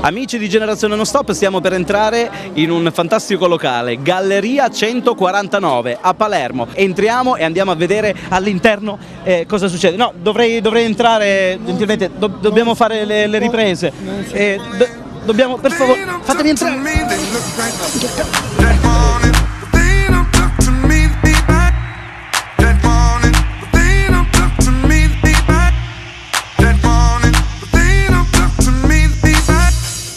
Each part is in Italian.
Amici di Generazione Non Stop, stiamo per entrare in un fantastico locale, Galleria 149 a Palermo. Entriamo e andiamo a vedere all'interno cosa succede. No, dovrei entrare gentilmente, dobbiamo fare le riprese. Dobbiamo, per favore, fatemi entrare.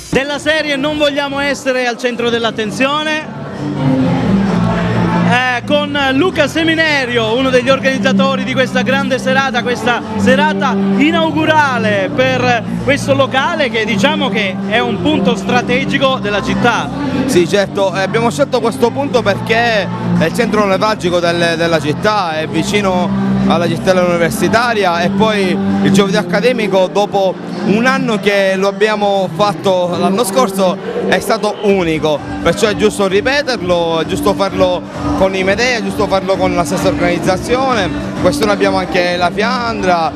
Della serie non vogliamo essere al centro dell'attenzione, con Luca Seminerio, uno degli organizzatori di questa grande serata, questa serata inaugurale per questo locale che diciamo che è un punto strategico della città. Sì, certo, abbiamo scelto questo punto perché è il centro nevralgico della città, è vicino alla cittadella universitaria e poi il giovedì accademico, dopo un anno che lo abbiamo fatto l'anno scorso, è stato unico, perciò è giusto ripeterlo, è giusto farlo con i Medea, è giusto farlo con la stessa organizzazione. Quest'anno abbiamo anche la Fiandra,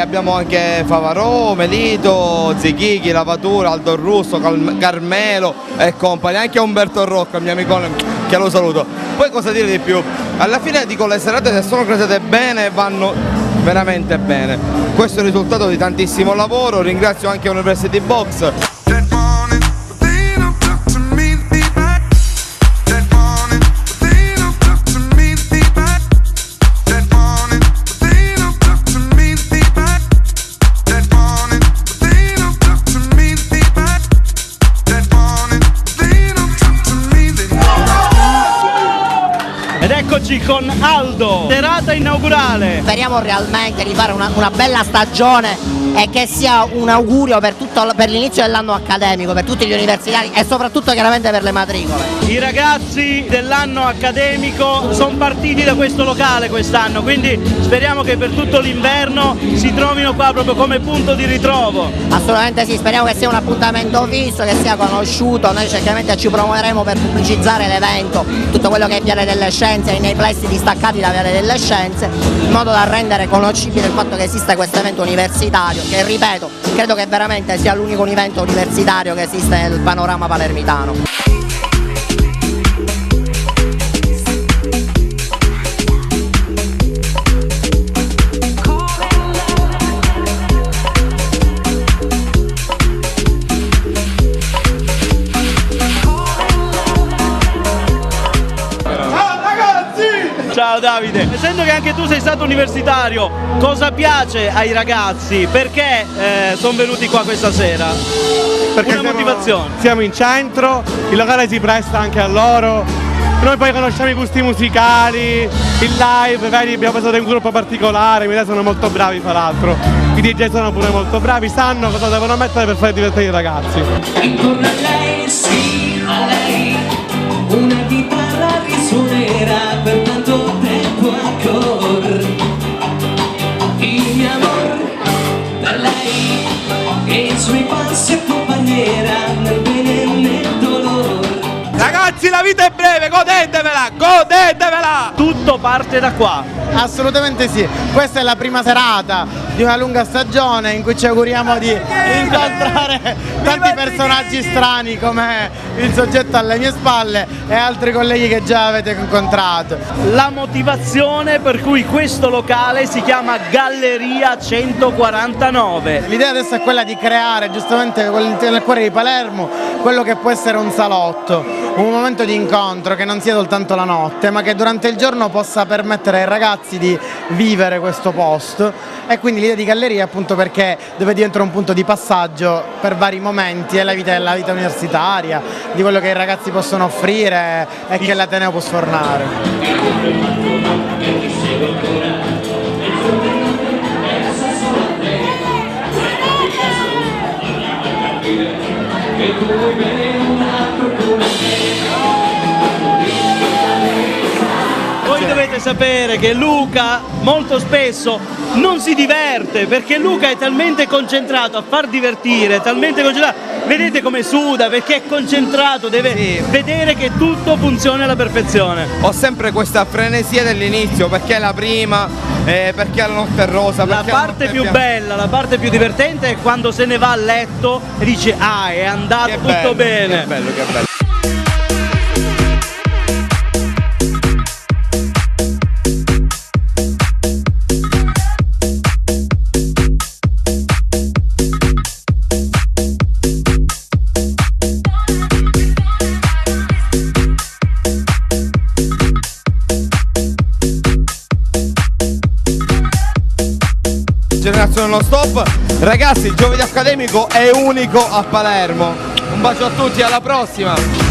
abbiamo anche Favarò, Melito, Zichichi, Lavatura, Aldo Russo, Carmelo e compagni, anche Umberto Rocca, il mio amicone, che lo saluto. Poi cosa dire di più? Alla fine dico, le serate se sono create bene vanno veramente bene. Questo è il risultato di tantissimo lavoro, ringrazio anche University Box. Ed eccoci con Aldo, serata inaugurale. Speriamo realmente di fare una bella stagione e che sia un augurio per l'inizio dell'anno accademico, per tutti gli universitari e soprattutto chiaramente per le matricole. I ragazzi dell'anno accademico sono partiti da questo locale quest'anno, quindi speriamo che per tutto l'inverno si trovino qua proprio come punto di ritrovo. Assolutamente sì, speriamo che sia un appuntamento fisso, che sia conosciuto, noi certamente ci promuoveremo per pubblicizzare l'evento, tutto quello che è Viale delle Scienze, nei plessi distaccati da Viale delle Scienze, in modo da rendere conoscibile il fatto che esiste questo evento universitario, che ripeto, credo che veramente sia l'unico evento universitario che esiste nel panorama palermitano. Ciao Davide, essendo che anche tu sei stato universitario, cosa piace ai ragazzi? Perché sono venuti qua questa sera? Perché una motivazione? Siamo in centro, il locale si presta anche a loro, noi poi conosciamo i gusti musicali, il live, vedi, abbiamo pensato in un gruppo particolare, i miei sono molto bravi fra l'altro, i DJ sono pure molto bravi, sanno cosa devono mettere per fare divertire i ragazzi. Intorno a lei, sì, a lei, una chitarra risuonerà per tanto tempo ancora. Il mio amor per lei e i suoi passi accompagnerà nel bene e nel dolore. Ragazzi, la vita è breve, godetevela, godetevela! Tutto parte da qua. Assolutamente sì, questa è la prima serata di una lunga stagione in cui ci auguriamo di incontrare tanti personaggi strani come il soggetto alle mie spalle e altri colleghi che già avete incontrato. La motivazione per cui questo locale si chiama Galleria 149. L'idea adesso è quella di creare giustamente nel cuore di Palermo quello che può essere un salotto, un momento di incontro che non sia soltanto la notte ma che durante il giorno possa permettere ai ragazzi di vivere questo posto, e quindi l'idea di galleria appunto perché deve diventare un punto di passaggio per vari momenti della vita universitaria, di quello che i ragazzi possono offrire e che l'Ateneo può sfornare. Voi dovete sapere che Luca molto spesso non si diverte, perché Luca è talmente concentrato a far divertire, talmente concentrato, vedete come suda, perché è concentrato, deve vedere che tutto funzioni alla perfezione. Ho sempre questa frenesia dell'inizio, perché è la prima, perché la notte è rosa. La perché parte più bella, la parte più divertente è quando se ne va a letto e dice ah, è andato tutto bene. Che bello, che bello. Generazione Non Stop, ragazzi, il giovedì accademico è unico a Palermo. Un bacio a tutti, alla prossima!